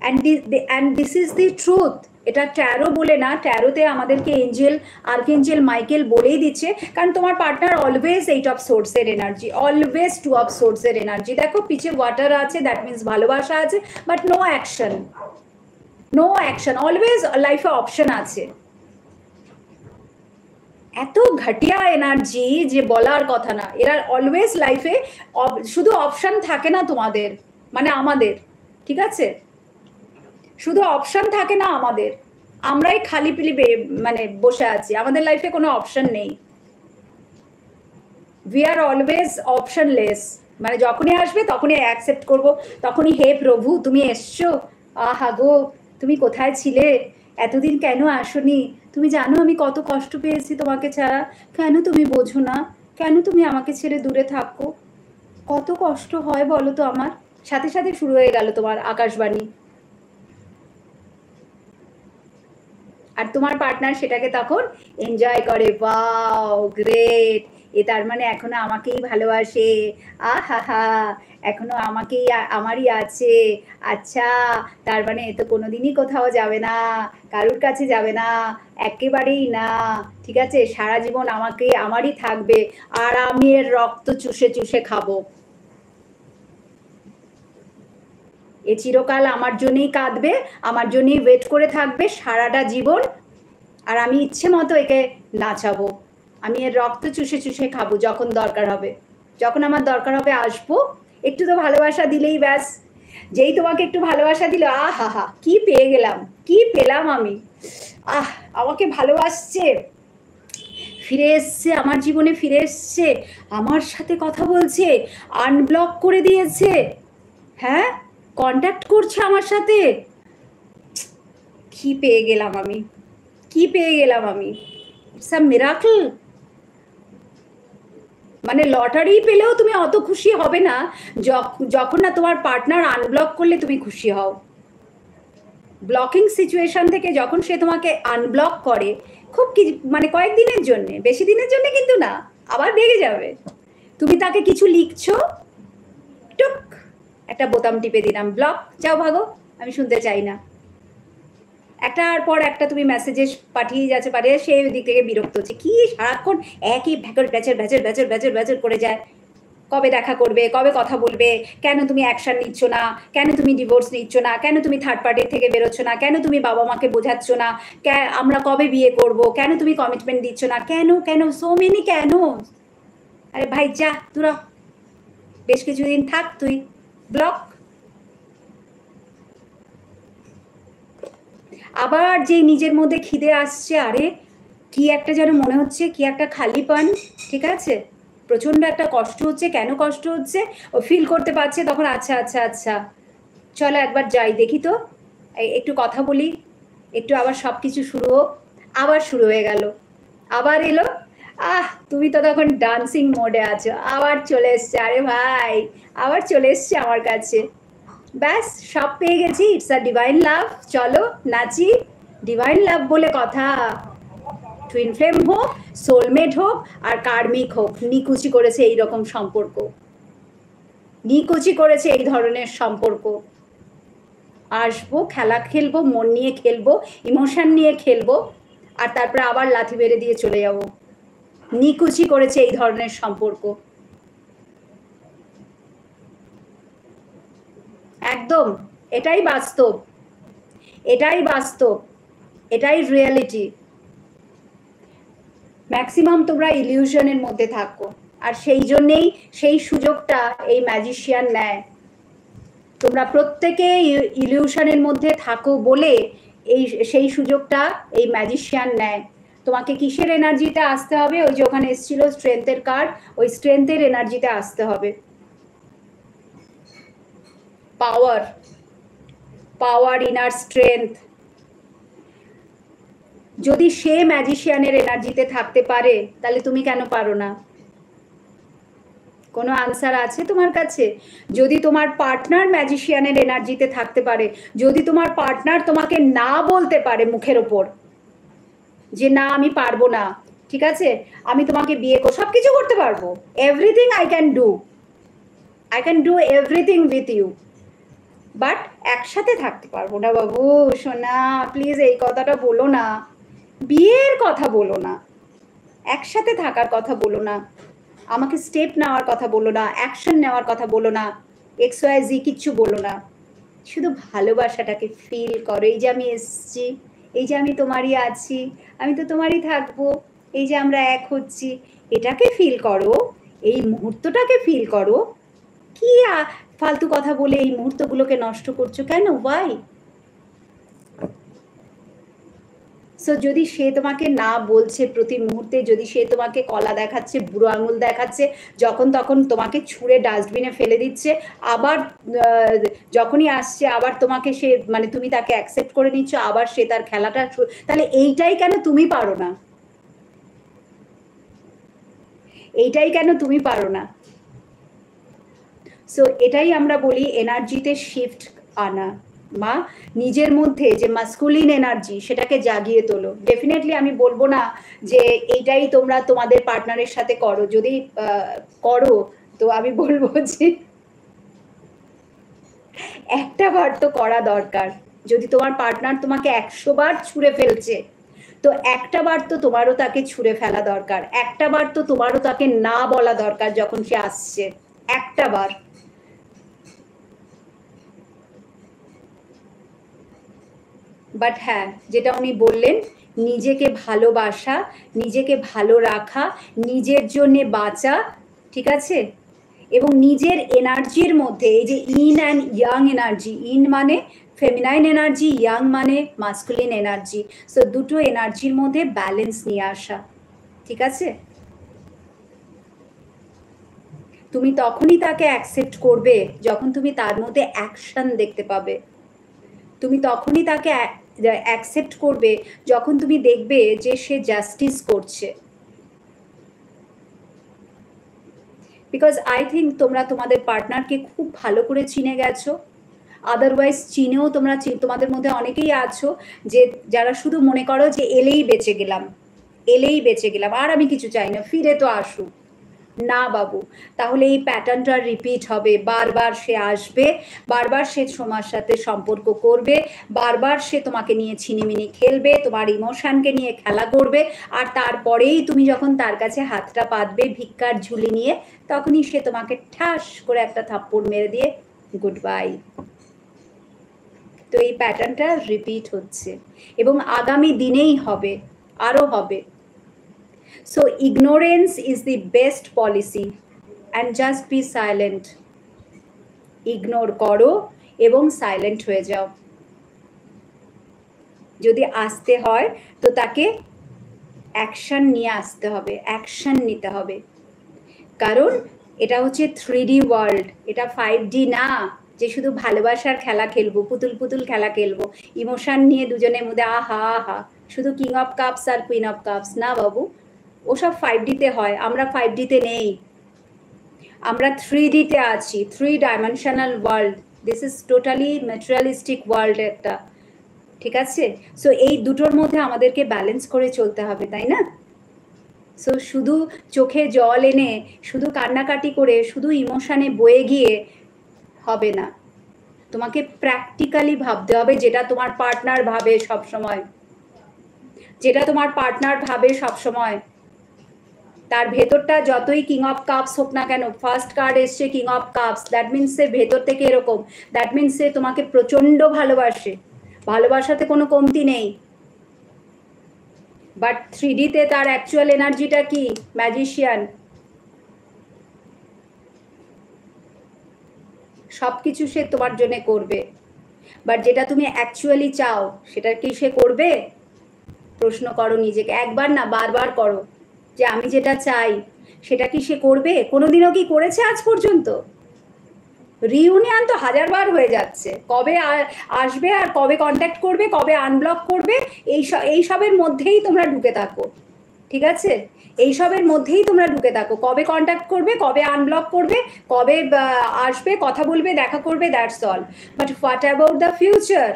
And this is the truth. এটা ট্যারো বলে না, ট্যারোতে আমাদেরকে এঞ্জেল, আর্কএঞ্জেল মাইকেল বলেই দিচ্ছে, কারণ তোমার পার্টনার অলওয়েজ 8 অফ সোর্সের এনার্জি, অলওয়েজ 2 অফ সোর্সের এনার্জি। দেখো পিছে ওয়াটার আছে, দ্যাট মিনস ভালোবাসা আছে, but no action. No action, always লাইফে অপশন আছে। এত ঘটিয়া এনার্জি যে বলার কথা না, এরা অলওয়েজ লাইফে শুধু অপশন থাকে না তোমাদের, মানে আমাদের, ঠিক আছে, শুধু অপশন থাকে না আমাদের, আমরাই খালি পিলি মানে বসে আছি, আমাদের লাইফে কোনো অপশন নেই। উই আর অলওয়েজ অপশনলেস, মানে যখনই আসবে তখনই অ্যাকসেপ্ট করব, তখনই হে প্রভু তুমি এসছো, আহা গো তুমি কোথায় ছিলে, এতদিন কেন আসনি, তুমি জানো আমি কত কষ্ট পেয়েছি তোমাকে ছাড়া, কেন তুমি বোঝো না, কেন তুমি আমাকে ছেড়ে দূরে থাকো, কত কষ্ট হয় বলো তো আমার। সাথে সাথে শুরু হয়ে গেল তোমার আকাশবাণী। আর তোমার পার্টনার সেটাকে তখন এনজয় করে, ওয়াও গ্রেট, এ তার মানে এখনো আমাকেই ভালোবাসে, আহা হা, এখনো আমাকেই আমারই আছে, আচ্ছা তার মানে এ তো কোনোদিনই কোথাও যাবে না, কারুর কাছে যাবে না, একেবারেই না, ঠিক আছে, সারা জীবন আমাকে আমারই থাকবে, আর আমি এর রক্ত চুষে চুষে খাবো, এ চিরকাল আমার জন্যই কাঁদবে, আমার জন্যই ওয়েট করে থাকবে সারাটা জীবন, আর আমি ইচ্ছে মতো একে নাচাবো, আমি এর রক্ত চুষে চুষে খাবো যখন দরকার হবে, যখন আমার দরকার হবে আসবো, একটু তো ভালোবাসা দিলেই ব্যাস, যেই তোমাকে একটু ভালোবাসা দিল, আহা হা কি পেয়ে গেলাম, কি পেলাম আমি, আহ আমাকে ভালোবাসছে, ফিরে এসছে আমার জীবনে, ফিরে এসছে, আমার সাথে কথা বলছে, আনব্লক করে দিয়েছে, হ্যাঁ কন্ট্যাক্ট করছে আমার সাথে, কি পেয়ে গেলাম আমি, কি পেয়ে গেলাম আমি, ইটস আ মিরাকল। মানে লটারি পেলেও তুমি অত খুশি হবে না যখন না তোমার পার্টনার আনব্লক করলে তুমি খুশি হও। ব্লকিং সিচুয়েশন থেকে যখন সে তোমাকে আনব্লক করে, খুব কি মানে কয়েকদিনের জন্য, বেশি দিনের জন্য কিন্তু না, আবার বেড়ে যাবে, তুমি তাকে কিছু লিখছো, টুক একটা বোতাম টিপে দিলাম, ব্লক, যাও ভাগো, আমি শুনতে চাই না, একটার পর একটা তুমি মেসেজেস পাঠিয়ে যাচ্ছে, পাঠিয়ে সে ওই দিক থেকে বিরক্ত হচ্ছে, কি সারাক্ষণ একই ভ্যাকর ব্যাচের ব্যাচের ব্যাচের ব্যাচের ব্যাচের করে যায়, কবে দেখা করবে, কবে কথা বলবে, কেন তুমি অ্যাকশন নিচ্ছ না, কেন তুমি ডিভোর্স নিচ্ছ না, কেন তুমি থার্ড পার্টির থেকে বেরোচ্ছ না, কেন তুমি বাবা মাকে বোঝাচ্ছ না, আমরা কবে বিয়ে করব, কেন তুমি কমিটমেন্ট দিচ্ছ না, কেন কেন সো মেনি কেন, আরে ভাই যা তোরা বেশ কিছুদিন থাক, তুই ব্লক। আবার যে নিজের মধ্যে খিদে আসছে, আরে কি একটা যেন মনে হচ্ছে, কি একটা খালিপান, ঠিক আছে, প্রচন্ড একটা কষ্ট হচ্ছে, কেন কষ্ট হচ্ছে ও ফিল করতে পারছে, তখন আচ্ছা আচ্ছা আচ্ছা চলো একবার যাই দেখি তো, একটু কথা বলি, একটু আবার সব কিছু শুরু হোক, আবার শুরু হয়ে গেল, আবার এলো, তুমি তো তখন ডান্সিং মোডে আছো, আবার চলে এসছে, আরে ভাই আবার চলে এসছে আমার কাছে, ব্যাস সব পেয়ে গেছি, ইটস আ ডিভাইন লাভ, চলো নাচি, ডিভাইন লাভ বলে কথা, টুইন ফ্লেম হোক, সোলমেট হোক আর কার্মিক হোক, নিকুচি করেছে এই রকম সম্পর্ক, নিকুচি করেছে এই ধরনের সম্পর্ক, আসবো খেলা খেলবো, মন নিয়ে খেলবো, ইমোশন নিয়ে খেলবো, আর তারপরে আবার লাথি বেড়ে দিয়ে চলে যাবো, নিকুচি করেছে এই ধরনের সম্পর্ক, একদম, এটাই বাস্তব, এটাই বাস্তব, এটাই রিয়েলিটি, ম্যাক্সিমাম তোমরা ইলিউশনের মধ্যে থাকো, আর সেই জন্যেই সেই সুযোগটা এই ম্যাজিশিয়ান নেয়, তোমরা প্রত্যেকে ইলিউশনের মধ্যে থাকো বলে এই সেই সুযোগটা এই ম্যাজিশিয়ান নেয়, তোমাকে কিসের এনার্জিতে আসতে হবে, ওই যে ওখানে এসেছিল স্ট্রেংথের কার্ড, ওই স্ট্রেংথের এনার্জিতে আসতে হবে, পাওয়ার, পাওয়ার, ইনার স্ট্রেংথ, যদি সে ম্যাজিশিয়ানের এনার্জিতে থাকতে পারে তাহলে তুমি কেন পারো না, কোনো আনসার আছে তোমার কাছে, যদি তোমার পার্টনার ম্যাজিশিয়ানের এনার্জিতে থাকতে পারে, যদি তোমার পার্টনার তোমাকে না বলতে পারে মুখের ওপর যে না আমি পারবো না, ঠিক আছে, আমি তোমাকে বিয়ে সব কিছু করতে পারবো, everything I can do everything with you, but একসাথে থাকতে পারবো না বাবু, সোনা প্লিজ এই কথাটা বলো না, বিয়ের কথা বলো না, একসাথে থাকার কথা বলো না, আমাকে স্টেপ নেওয়ার কথা বলো না, অ্যাকশন নেওয়ার কথা বলো না, XYZ কিচ্ছু বলো না, শুধু ভালোবাসাটাকে ফিল করো, এই যে আমি এসছি, এই যে আমি তোমারই আছি, আমি তো তোমারই থাকবো, এই যে আমরা এক হচ্ছি, এটাকে ফিল করো, এই মুহূর্তটাকে ফিল করো। কি ফালতু কথা বলে এই মুহূর্তগুলোকে নষ্ট করছো কেন? ওয়াই? সো যদি সে তোমাকে না বলছে প্রতি মুহূর্তে, যদি সে তোমাকে কলা দেখাচ্ছে, বুড়ো আঙুল দেখাচ্ছে, যখন তখন তোমাকে ছুঁড়ে ডাস্টবিনে ফেলে দিচ্ছে, আবার যখনই আসছে আবার তোমাকে সে মানে তুমি তাকে অ্যাকসেপ্ট করে নিচ্ছ, আবার সে তার খেলাটা, তাহলে এইটাই কেন তুমি পারো না? এইটাই কেন তুমি পারো না? সো এটাই আমরা বলি এনার্জিতে শিফট আনা, মা নিজের মধ্যে যে মাস্কুলিন এনার্জি সেটাকে জাগিয়ে তোলো। ডেফিনেটলি আমি বলবো না যে এইটাই তোমরা তোমাদের পার্টনারের সাথে করো, যদি করো তো আমি বলবো যে একটা বার তো করা দরকার। যদি তোমার পার্টনার তোমাকে 100 বার ছুঁড়ে ফেলছে, তো একটা বার তো তোমারও তাকে ছুঁড়ে ফেলা দরকার, একটা বার তো তোমারও তাকে না বলা দরকার যখন সে আসছে, একটা বার। বাট হ্যাঁ, যেটা উনি বললেন, নিজেকে ভালোবাসা, নিজেকে ভালো রাখা, নিজের জন্যে বাঁচা, ঠিক আছে? এবং নিজের এনার্জির মধ্যে এই যে in and young energy, in মানে ফেমিনাইন এনার্জি, ইয়াং মানে মাস্কুলিন এনার্জি, সো দুটো এনার্জির মধ্যে ব্যালেন্স নিয়ে আসা, ঠিক আছে? তুমি তখনই তাকে অ্যাকসেপ্ট করবে যখন তুমি তার মধ্যে অ্যাকশন দেখতে পাবে। তুমি তখনই তাকে অ্যাকসেপ্ট করবে যখন তুমি দেখবে যে সে জাস্টিস করছে। বিকজ আই থিঙ্ক তোমরা তোমাদের পার্টনারকে খুব ভালো করে চিনে গেছো, আদারওয়াইজ চিনেও তোমরা তোমাদের মধ্যে অনেকেই আছো যে যারা শুধু মনে করো যে এলেই বেঁচে গেলাম, এলেই বেঁচে গেলাম, আর আমি কিছু চাই না, ফিরে তো আসুক না বাবু। তাহলে এই প্যাটার্নটা রিপিট হবে, বারবার সে আসবে, বারবার সে তোমার সাথে সম্পর্ক করবে, বারবার সে তোমাকে নিয়ে ছিনিমিনি খেলবে, তোমার ইমোশনকে নিয়ে খেলা করবে, আর তারপরেই তুমি যখন তার কাছে হাতটা পাতবে ভিক্ষার ঝুলি নিয়ে, তখনই সে তোমাকে ঠাস করে একটা থাপ্পড় মেরে দিয়ে গুড বাই। তো এই প্যাটার্নটা রিপিট হচ্ছে এবং আগামী দিনেই হবে, আরো হবে। So ignorance is the best policy and just be silent. Ignore করো এবং সাইলেন্ট হয়ে যাও। যদি আসতে হয় তো তাকে অ্যাকশন নিয়ে আসতে হবে, অ্যাকশন নিতে হবে, কারণ এটা হচ্ছে 3D ওয়ার্ল্ড, এটা 5D না যে শুধু ভালোবাসার খেলা খেলবো, পুতুল পুতুল খেলা খেলবো, ইমোশন নিয়ে দুজনের মধ্যে আহা আহা, শুধু কিং অফ কাপস আর কুইন অফ কাপস না বাবু, ওসব 5Dতে হয়, আমরা 5Dতে নেই, আমরা 3Dতে আছি, 3 dimensional world, this is totally materialistic world একটা, ঠিক আছে? সো এই দুটোর মধ্যে আমাদেরকে ব্যালেন্স করে চলতে হবে, তাই না? সো শুধু চোখে জল এনে, শুধু কান্নাকাটি করে, শুধু ইমোশনে বয়ে গিয়ে হবে না, তোমাকে প্র্যাকটিক্যালি ভাবতে হবে, যেটা তোমার পার্টনার ভাবে সব সময়, যেটা তোমার পার্টনার ভাবে সব সময়। তার ভেতরটা যতই কিং অফ কাপস হোক না কেন, ফার্স্ট কার্ড এসছে king of cups, that means সে ভেতর থেকে এরকম, দ্যাট মিনস সে তোমাকে প্রচন্ড ভালোবাসে, ভালোবাসাতে কোনো কমতি নেই। বাট 3Dতে তার অ্যাকচুয়াল এনার্জিটা কি? ম্যাজিশিয়ান, সবকিছু সে তোমার জন্য করবে, বাট যেটা তুমি অ্যাকচুয়ালি চাও সেটা কি সে করবে? প্রশ্ন করো নিজেকে, একবার না বারবার করো, যে আমি যেটা চাই সেটা কি সে করবে? কোনোদিনও কি করেছে আজ পর্যন্ত? রিউনিয়ন তো 1000বার হয়ে যাচ্ছে, কবে আসবে আর কবে কন্ট্যাক্ট করবে, কবে আনব্লক করবে, এইসবের মধ্যেই তোমরা ঢুকে থাকো, ঠিক আছে? এইসবের মধ্যেই তোমরা ঢুকে থাকো, কবে কন্ট্যাক্ট করবে, কবে আনব্লক করবে, কবে আসবে, কথা বলবে, দেখা করবে, that's all. But what about the future?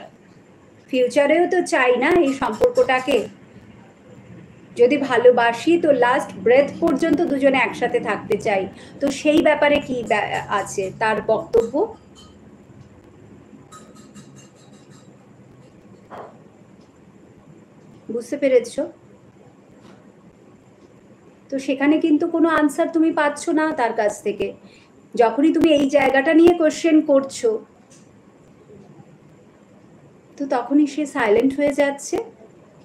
ফিউচারেও তো চাই না এই সম্পর্কটাকে, যদি ভালোবাসি তো লাস্ট ব্রেথ পর্যন্ত দুজনে একসাথে থাকতে চাই, তো সেই ব্যাপারে কি আছে তার বক্তব্য? বুঝতে পেরেছো? তো সেখানে কিন্তু কোনো আনসার তুমি পাচ্ছ না তার কাছ থেকে। যখনই তুমি এই জায়গাটা নিয়ে কোশ্চেন করছো, তো তখনই সে সাইলেন্ট হয়ে যাচ্ছে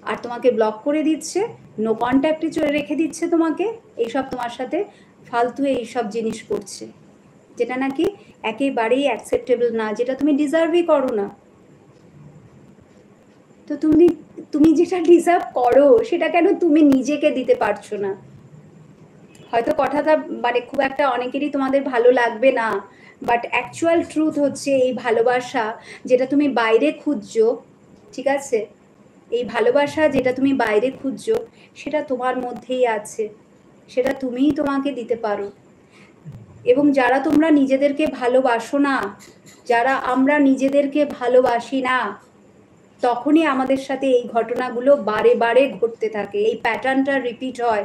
আর তোমাকে ব্লক করে দিচ্ছে, নো কন্ট্যাক্টে চলে রেখে দিচ্ছে তোমাকে, এইসব তোমার সাথে ফালতু এইসব জিনিস করছে, যেটা নাকি একেবারেই অ্যাকসেপ্টেবল না, যেটা তুমি ডিজার্ভই করো না। তো তুমি যেটা ডিজার্ভ করো সেটা কেন তুমি নিজেকে দিতে পারছো না? হয়তো কথাটা মানে খুব একটা অনেকেরই তোমাদের ভালো লাগবে না, বাট অ্যাকচুয়াল ট্রুথ হচ্ছে এই ভালোবাসা যেটা তুমি বাইরে খুঁজছো, ঠিক আছে, এই ভালোবাসা যেটা তুমি বাইরে খুঁজছো সেটা তোমার মধ্যেই আছে, সেটা তুমিই তোমাকে দিতে পারো। এবং যারা তোমরা নিজেদেরকে ভালোবাসো না, যারা আমরা নিজেদেরকে ভালোবাসি না, তখনই আমাদের সাথে এই ঘটনাগুলো বারে বারে ঘটতে থাকে, এই প্যাটার্নটা রিপিট হয়,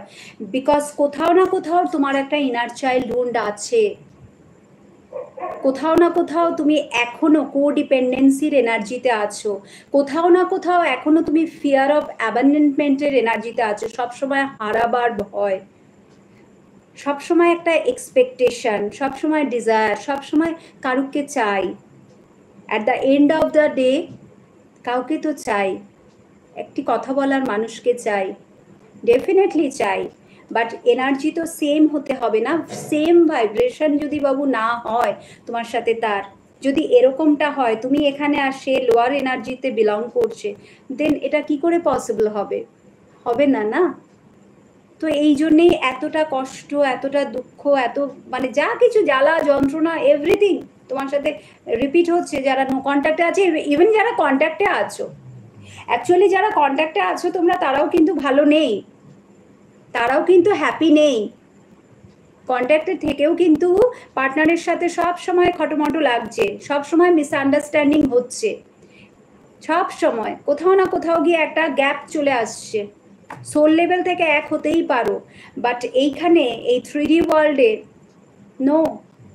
বিকজ কোথাও না কোথাও তোমার একটা ইনার চাইল্ড উন্ড আছে, কোথাও না কোথাও তুমি এখনো কোডিপেন্ডেন্সির এনার্জিতে আছো, কোথাও না কোথাও এখনো তুমি ফিয়ার অফ অ্যাবান্ডনমেন্টের এনার্জিতে আছো, সবসময় হারাবার ভয়, সবসময় একটা এক্সপেকটেশন, সবসময় ডিজায়ার, সবসময় কারুকে চাই, at the end of the day কাউকে তো চাই, একটি কথা বলার মানুষকে চাই, ডেফিনেটলি চাই, বাট এনার্জি তো সেম হতে হবে না, সেম ভাইব্রেশন যদি বাবু না হয় তোমার সাথে, তার যদি এরকমটা হয় তুমি এখানে আর সে লোয়ার এনার্জিতে বিলং করছে, দেন এটা কি করে পসিবল হবে? হবে না, না? তো এই জন্যেই এতটা কষ্ট, এতটা দুঃখ, এত মানে যা কিছু জ্বালা যন্ত্রণা এভরিথিং তোমার সাথে রিপিট হচ্ছে, যারা নো কন্ট্যাক্টে আছে, ইভেন যারা কন্ট্যাক্টে আছো, অ্যাকচুয়ালি যারা কন্ট্যাক্টে আছো তোমরা, তারাও কিন্তু ভালো নেই, তারাও কিন্তু হ্যাপি নেই, কন্ট্যাক্টে থেকেও কিন্তু পার্টনারের সাথে সব সময় খটোমটো লাগছে, সব সময় মিসআন্ডারস্ট্যান্ডিং হচ্ছে, সব সময় কোথাও না কোথাও গিয়ে একটা গ্যাপ চলে আসছে, সোল লেভেল থেকে এক হতেই পারো, বাট এইখানে এই 3D ওয়ার্ল্ডে নো,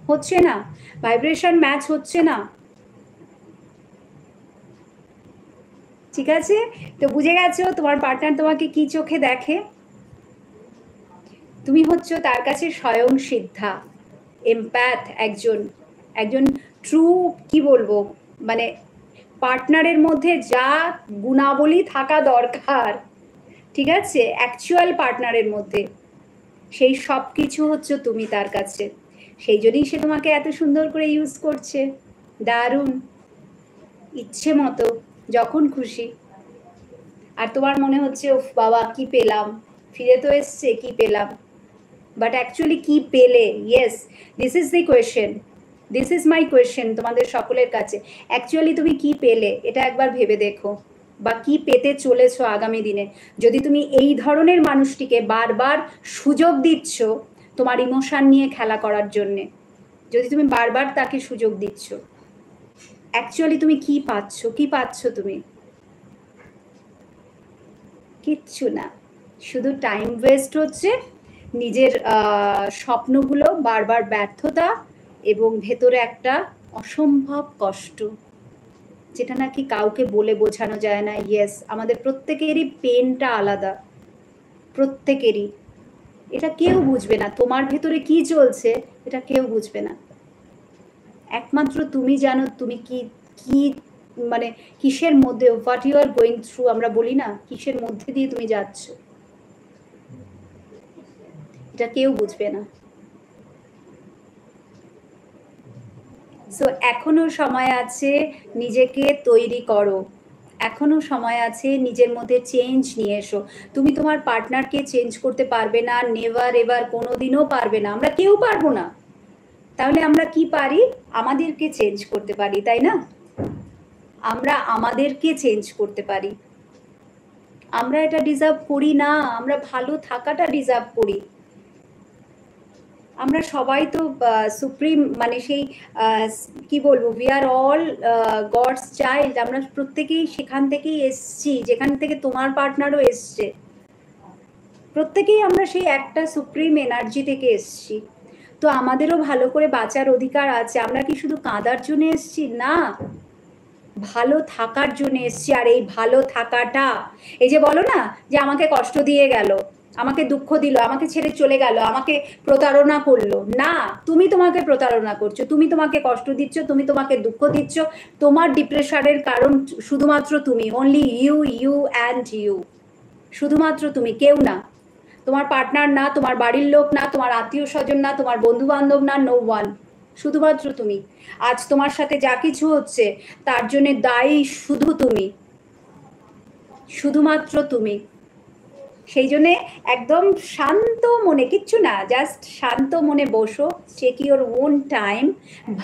হচ্ছে না, ভাইব্রেশন ম্যাচ হচ্ছে না, ঠিক আছে? তো বুঝে গেছো তোমার পার্টনার তোমাকে কি চোখে দেখে? তুমি হচ্ছ তার কাছে স্বয়ং সিদ্ধা, এমপ্যাথ, একজন ট্রু, কি বলবো, মানে পার্টনারের মধ্যে যা গুণাবলী থাকা দরকার, ঠিক আছে, অ্যাকচুয়াল পার্টনারের মধ্যে সেই সব কিছু হচ্ছে তুমি তার কাছে, সেই জন্যই সে তোমাকে এত সুন্দর করে ইউজ করছে, দারুণ, ইচ্ছে মতো, যখন খুশি, আর তোমার মনে হচ্ছে ওফ বাবা কি পেলাম, ফিরে তো এসছে, কি পেলাম, বাট অ্যাকচুয়ালি কি পেলে? Yes, this is the question, this is my question তোমাদের সকলের কাছে, অ্যাকচুয়ালি তুমি কি পেলে এটা একবার ভেবে দেখো, বা কি পেতে চলেছো আগামী দিনে, যদি তুমি এই ধরনের মানুষটিকে বারবার সুযোগ দিচ্ছ তোমার ইমোশন নিয়ে খেলা করার জন্যে, যদি তুমি বারবার তাকে সুযোগ দিচ্ছ, অ্যাকচুয়ালি তুমি কি পাচ্ছ? কি পাচ্ছ তুমি? কিচ্ছু না, শুধু টাইম ওয়েস্ট হচ্ছে, নিজের স্বপ্নগুলো বারবার ব্যর্থতা, এবং ভেতরে একটা অসম্ভব কষ্ট, যেটা নাকি কাউকে বলে বোঝানো যায় না। ইয়েস, আমাদের প্রত্যেকেরই পেনটা আলাদা, প্রত্যেকেরই, এটা কেউ বুঝবে না, তোমার ভেতরে কি চলছে এটা কেউ বুঝবে না, একমাত্র তুমি জানো তুমি কি কি মানে কিসের মধ্যে, what you are going through, আমরা বলি না কিসের মধ্যে দিয়ে তুমি যাচ্ছ, এটা কেউ বুঝবে না। সো এখনো সময় আছে, নিজেকে তৈরি করো, এখনো সময় আছে, নিজের মধ্যে চেঞ্জ নিয়ে এসো, তুমি তোমার পার্টনারকে চেঞ্জ করতে পারবে না, নেভার এভার, কোনোদিনও পারবে না, আমরা কেউ পারবো না, তাহলে আমরা কি পারি? আমাদেরকে চেঞ্জ করতে পারি, তাই না? আমরা আমাদেরকে চেঞ্জ করতে পারি, আমরা এটা ডিজার্ভ করি না, আমরা ভালো থাকাটা ডিজার্ভ করি, আমরা সবাই তো সুপ্রিম, মানে সেই কি বলবো, we are all gods child, আমরা প্রত্যেকেই সেখান থেকেই এসছি, যেখান থেকে তোমার পার্টনারও এসছে, প্রত্যেকেই আমরা সেই একটা সুপ্রিম এনার্জি থেকে এসছি, তো আমাদেরও ভালো করে বাঁচার অধিকার আছে, আমরা কি শুধু কাঁদার জন্য এসছি? না, ভালো থাকার জন্য এসছি, আর এই ভালো থাকাটা, এই যে বলো না যে আমাকে কষ্ট দিয়ে গেল, আমাকে দুঃখ দিল, আমাকে ছেড়ে চলে গেল, আমাকে প্রতারণা করলো। না, তুমি তোমাকে প্রতারণা করছো, তুমি তোমাকে কষ্ট দিচ্ছ, তুমি তোমাকে দুঃখ দিচ্ছ। তোমার ডিপ্রেশনের কারণ শুধুমাত্র তুমি, only you, you and you. শুধুমাত্র তুমি, কেউ না। তোমার পার্টনার না, তোমার বাড়ির লোক না, তোমার আত্মীয় স্বজন না, তোমার বন্ধু বান্ধব না, নো ওয়ান। শুধুমাত্র তুমি। আজ তোমার সাথে যা কিছু হচ্ছে তার জন্য দায়ী শুধু তুমি, শুধুমাত্র তুমি। সেই জন্যে একদম শান্ত মনে, কিচ্ছু না, জাস্ট শান্ত মনে বসো, চেক ইউর ওন টাইম,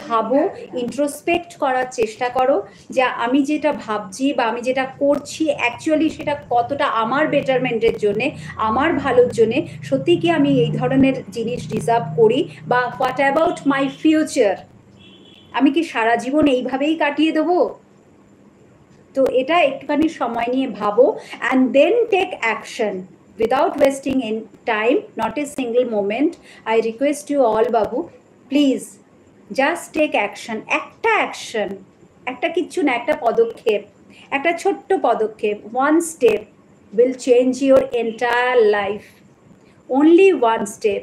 ভাবো, ইন্ট্রোস্পেক্ট করার চেষ্টা করো যে আমি যেটা ভাবছি বা আমি যেটা করছি অ্যাকচুয়ালি সেটা কতটা আমার বেটারমেন্টের জন্যে, আমার ভালোর জন্যে। সত্যি কি আমি এই ধরনের জিনিস ডিজার্ভ করি, বা হোয়াট অ্যাবাউট মাই ফিউচার, আমি কি সারা জীবন এইভাবেই কাটিয়ে দেবো? তো এটা একটুখানি সময় নিয়ে ভাবো, and then take action without wasting in time, not a single moment. I request you all, Babu, please just take action. একটা অ্যাকশন, একটা কিচ্ছু না, একটা পদক্ষেপ, একটা ছোট্ট পদক্ষেপ, one step will change your entire life. Only one step.